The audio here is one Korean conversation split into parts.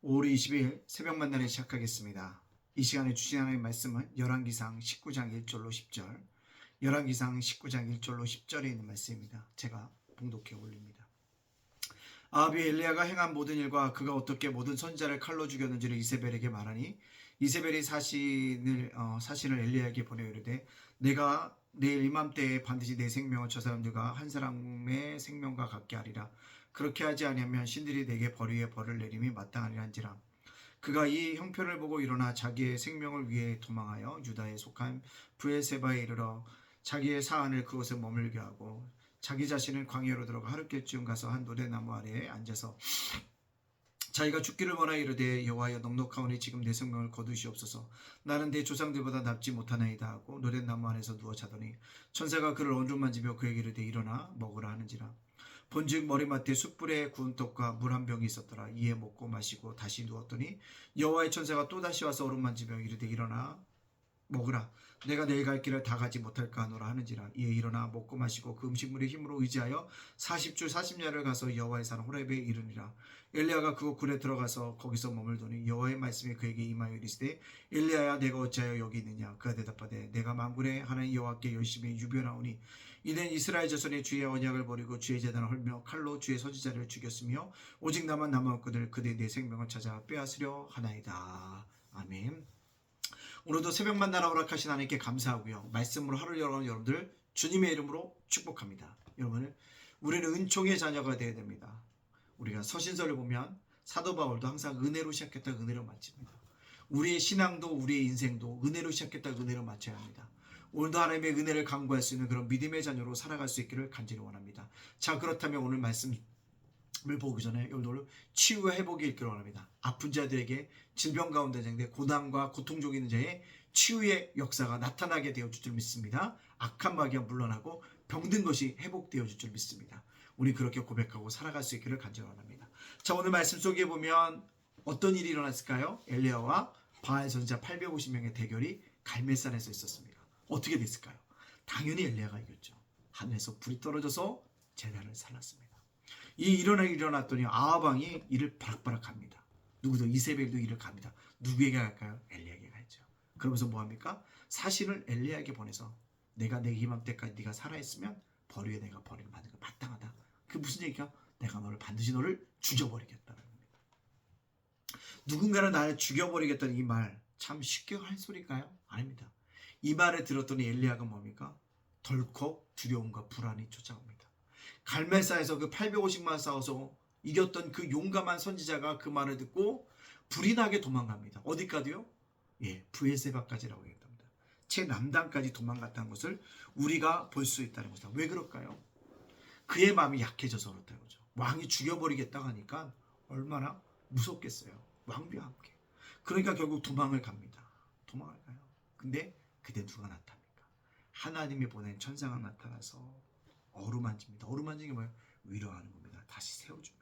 5월 20일 새벽 만나를 시작하겠습니다. 이 시간에 주신 하나님의 말씀은 열왕기상 19장 1절로 10절, 열왕기상 19장 1절로 10절에 있는 말씀입니다. 제가 봉독해 올립니다. 아합이 엘리야가 행한 모든 일과 그가 어떻게 모든 선지자를 칼로 죽였는지를 이세벨에게 말하니 이세벨이 사신을 엘리야에게 보내어 이르되 내가 내일 이맘때에 반드시 내 생명을 저 사람들과 한 사람의 생명과 같게 하리라. 그렇게 하지 아니하면 신들이 내게 벌 위에 벌을 내림이 마땅하리란지라. 그가 이 형편을 보고 일어나 자기의 생명을 위해 도망하여 유다에 속한 브엘세바에 이르러 자기의 사안을 그곳에 머물게 하고 자기 자신은 광야로 들어가 하룻길쯤 가서 한 노대나무 아래에 앉아서 자기가 죽기를 원하여 이르되 여호와여 넉넉하오니 지금 내 생명을 거두시옵소서. 나는 내 조상들보다 낫지 못하나이다 하고 노대나무 안에서 누워 자더니 천사가 그를 어루만지며 그에게 이르되 일어나 먹으라 하는지라. 본즉 머리맡에 숯불에 구운 떡과 물 한 병이 있었더라. 이에 먹고 마시고 다시 누웠더니 여호와의 천사가 또다시 와서 어루만지며 이르되 일어나 먹으라. 내가 내일 갈 길을 다 가지 못할까 하노라 하는지라. 이에 일어나 먹고 마시고 그 음식물의 힘으로 의지하여 40주 40야를 가서 여호와의 산 호렙에 이르니라. 엘리야가 그곳 굴에 들어가서 거기서 머물더니 여호와의 말씀이 그에게 임하여 이르시되 엘리야야 내가 어찌하여 여기 있느냐. 그가 대답하되 내가 만군의 하나님 여호와께 열심히 유별하오니 이는 이스라엘 자손의 주의 언약을 버리고 주의 제단을 헐며 칼로 주의 선지자를 죽였으며 오직 나만 남았거늘 그들이 내 생명을 찾아 빼앗으려 하나이다. 아멘. 오늘도 새벽 만나라 허락하신 하나님께 감사하고요. 말씀으로 하루를 열어가는 여러분들 주님의 이름으로 축복합니다. 여러분, 우리는 은총의 자녀가 되어야 됩니다. 우리가 서신서를 보면 사도 바울도 항상 은혜로 시작했다 은혜로 마칩니다. 우리의 신앙도 우리의 인생도 은혜로 시작했다 은혜로 마쳐야 합니다. 오늘도 하나님의 은혜를 간구할 수 있는 그런 믿음의 자녀로 살아갈 수 있기를 간절히 원합니다. 자, 그렇다면 오늘 말씀을 보기 전에 여러분들 치유와 회복이 있기를 원합니다. 아픈 자들에게 질병 가운데 장대 고난과 고통 중에 있는 자의 치유의 역사가 나타나게 되어 줄 줄 믿습니다. 악한 마귀가 물러나고 병든 것이 회복되어 줄 줄 믿습니다. 우리 그렇게 고백하고 살아갈 수 있기를 간절히 원합니다. 자, 오늘 말씀 속에 보면 어떤 일이 일어났을까요? 엘리야와 바알 선지자 850명의 대결이 갈멜산에서 있었습니다. 어떻게 됐을까요? 당연히 엘리야가 이겼죠. 하늘에서 불이 떨어져서 제단을 살랐습니다. 이 일어났더니 아합 왕이 이를 바락바락합니다. 누구도 이세벨도 이를 갑니다. 누구에게 갈까요? 엘리야에게 가죠. 그러면서 뭐합니까? 사신을 엘리야에게 보내서 내가 내 희망 때까지 네가 살아있으면 벌 위에 내가 벌을 받는 거 마땅하다. 그게 무슨 얘기가? 내가 반드시 너를 죽여버리겠다는 겁니다. 누군가는 나를 죽여버리겠다는 이 말 참 쉽게 할 소리일까요? 아닙니다. 이 말을 들었더니 엘리야가 뭡니까? 덜컥 두려움과 불안이 쫓아옵니다. 갈멜산에서 그 850만 싸워서 이겼던 그 용감한 선지자가 그 말을 듣고 불이 나게 도망갑니다. 어디까지요? 예, 브엘세바까지라고 얘기합니다. 최남단까지 도망갔다는 것을 우리가 볼 수 있다는 것이다. 왜 그럴까요? 그의 마음이 약해져서 그렇다는 거죠. 왕이 죽여버리겠다고 하니까 얼마나 무섭겠어요. 왕비와 함께. 그러니까 결국 도망을 갑니다. 도망을 가요. 근데 그때 누가 나타납니까? 하나님이 보낸 천사가 나타나서 어루만집니다. 어루만지는 게 뭐예요? 위로하는 겁니다. 다시 세워줍니다.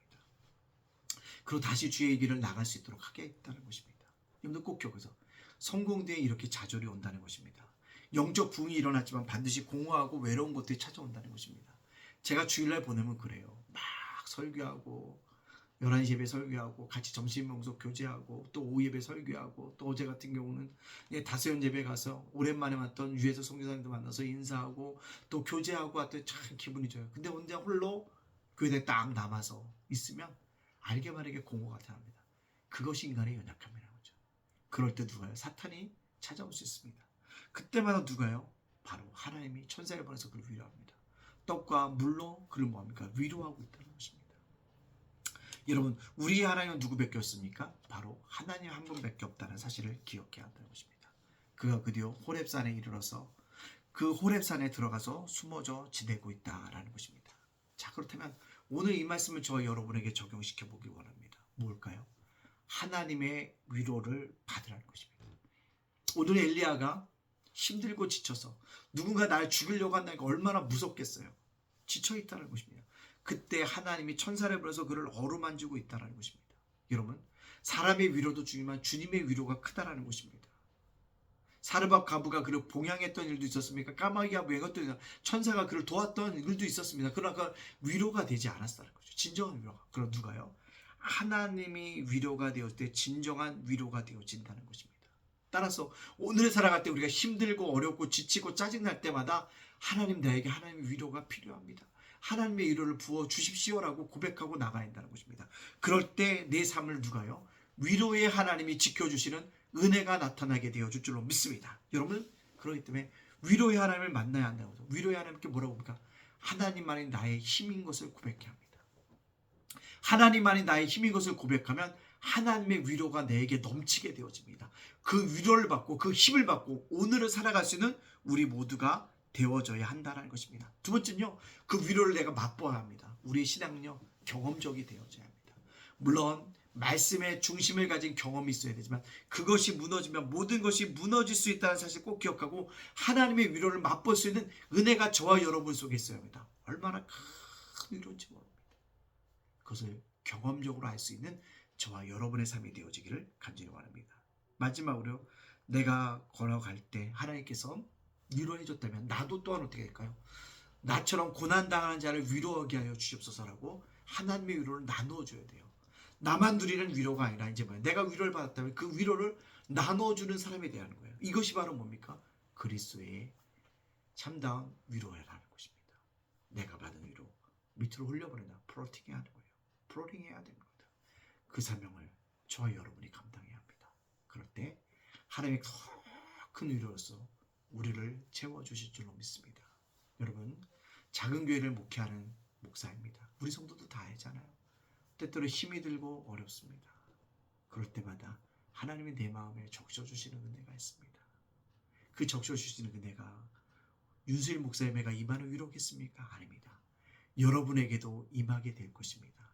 그리고 다시 주의 길을 나갈 수 있도록 하겠다는 것입니다. 여러분들 꼭 기억해서 성공 뒤에 이렇게 좌절이 온다는 것입니다. 영적 부흥이 일어났지만 반드시 공허하고 외로운 것들이 찾아온다는 것입니다. 제가 주일날 보내면 그래요. 막 설교하고 11시 예배 설교하고 같이 점심 명속 교제하고 또 오후 예배 설교하고 또 어제 같은 경우는 다세연 예배 가서 오랜만에 왔던 유에서 성교사님도 만나서 인사하고 또 교제하고 왔더니 참 기분이 좋아요. 근데 혼자 홀로 교회에 딱 남아서 있으면 알게 모르게 공허가 나타납니다. 그것이 인간의 연약함이라는 거죠. 그럴 때 누가요? 사탄이 찾아올 수 있습니다. 그때마다 누가요? 바로 하나님이 천사를 보내서 그를 위로합니다. 떡과 물로 그를 뭐합니까? 위로하고 있다는 것입니다. 여러분, 우리의 하나님은 누구밖에 없습니까? 바로 하나님 한 분밖에 없다는 사실을 기억해야 한다는 것입니다. 그가 그 뒤로 호렙산에 이르러서 그 호렙산에 들어가서 숨어져 지내고 있다라는 것입니다. 자, 그렇다면 오늘 이 말씀을 저와 여러분에게 적용시켜 보기 원합니다. 뭘까요? 하나님의 위로를 받으라는 것입니다. 오늘 엘리야가 힘들고 지쳐서 누군가 날 죽이려고 한다니까 얼마나 무섭겠어요. 지쳐있다는 것입니다. 그때 하나님이 천사를 보내서 그를 어루만지고 있다는 것입니다. 여러분, 사람의 위로도 중요하지만 주님의 위로가 크다라는 것입니다. 사르밧 가부가 그를 봉양했던 일도 있었습니까? 까마귀가 맹었던 일, 천사가 그를 도왔던 일도 있었습니다. 그러나 그 위로가 되지 않았다는 거죠. 진정한 위로가. 그럼 누가요? 하나님이 위로가 되었을 때 진정한 위로가 되어진다는 것입니다. 따라서 오늘을 살아갈 때 우리가 힘들고 어렵고 지치고 짜증날 때마다 하나님, 나에게 하나님의 위로가 필요합니다. 하나님의 위로를 부어 주십시오라고 고백하고 나가야 한다는 것입니다. 그럴 때 내 삶을 누가요? 위로의 하나님이 지켜주시는 은혜가 나타나게 되어줄 줄로 믿습니다. 여러분, 그렇기 때문에 위로의 하나님을 만나야 한다고 해서 위로의 하나님께 뭐라고 합니까? 하나님만이 나의 힘인 것을 고백해야 합니다. 하나님만이 나의 힘인 것을 고백하면 하나님의 위로가 내게 넘치게 되어집니다. 그 위로를 받고 그 힘을 받고 오늘을 살아갈 수 있는 우리 모두가 되어져야 한다는 것입니다. 두 번째는요, 그 위로를 내가 맛보아야 합니다. 우리의 신앙은요, 경험적이 되어져야 합니다. 물론 말씀의 중심을 가진 경험이 있어야 되지만 그것이 무너지면 모든 것이 무너질 수 있다는 사실 꼭 기억하고 하나님의 위로를 맛볼 수 있는 은혜가 저와 여러분 속에 있어야 합니다. 얼마나 큰 위로인지 모릅니다. 그것을 경험적으로 알 수 있는 저와 여러분의 삶이 되어지기를 간절히 원합니다. 마지막으로 내가 걸어갈 때 하나님께서 위로해 줬다면 나도 또한 어떻게 될까요? 나처럼 고난당하는 자를 위로하게 하여 주시옵소서라고 하나님의 위로를 나누어 줘야 돼요. 나만 누리는 위로가 아니라 이제 뭐예요? 내가 위로를 받았다면 그 위로를 나눠주는 사람이 되는 거예요. 이것이 바로 뭡니까? 그리스도의 참다운 위로라는 것입니다. 내가 받은 위로 밑으로 흘려버린다. 플로팅해야 하는 거예요. 플로팅해야 됩니다. 그 사명을 저와 여러분이 감당해야 합니다. 그럴 때 하나님의 더 큰 위로로서 우리를 채워주실 줄로 믿습니다. 여러분, 작은 교회를 목회하는 목사입니다. 우리 성도도 다 알잖아요. 때때로 힘이 들고 어렵습니다. 그럴 때마다 하나님이 내 마음에 적셔주시는 은혜가 있습니다. 그 적셔주시는 은혜가 윤수일 목사님에게 임하는 위로겠습니까? 아닙니다. 여러분에게도 임하게 될 것입니다.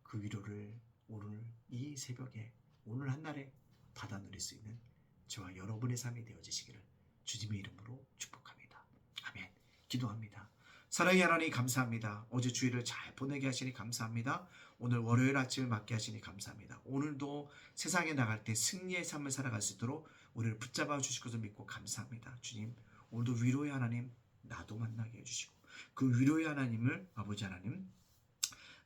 그 위로를 오늘 이 새벽에 오늘 한날에 받아 누릴 수 있는 저와 여러분의 삶이 되어지시기를 주님의 이름으로 축복합니다. 아멘. 기도합니다. 사랑의 하나님 감사합니다. 어제 주일을 잘 보내게 하시니 감사합니다. 오늘 월요일 아침을 맞게 하시니 감사합니다. 오늘도 세상에 나갈 때 승리의 삶을 살아갈 수 있도록 우리를 붙잡아 주실 것을 믿고 감사합니다. 주님, 오늘도 위로의 하나님 나도 만나게 해주시고 그 위로의 하나님을 아버지 하나님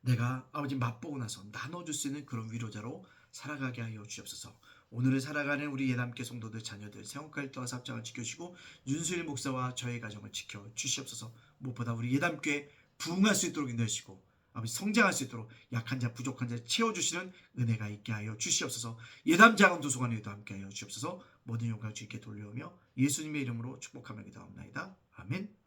내가 아버지 맛보고 나서 나눠줄 수 있는 그런 위로자로 살아가게 하여 주옵소서. 오늘을 살아가는 우리 예담교 성도들 자녀들 세원과 일도와 삽장을 지켜주시고 윤수일 목사와 저의 가정을 지켜 주시옵소서. 무엇보다 우리 예담교회 부흥할 수 있도록 인도하시고 아버지 성장할 수 있도록 약한 자 부족한 자 채워주시는 은혜가 있게 하여 주시옵소서. 예담 자금 도서관에도 함께 하여 주옵소서. 모든 영광 주님께 돌려오며 예수님의 이름으로 축복하며 기도합나이다. 아멘.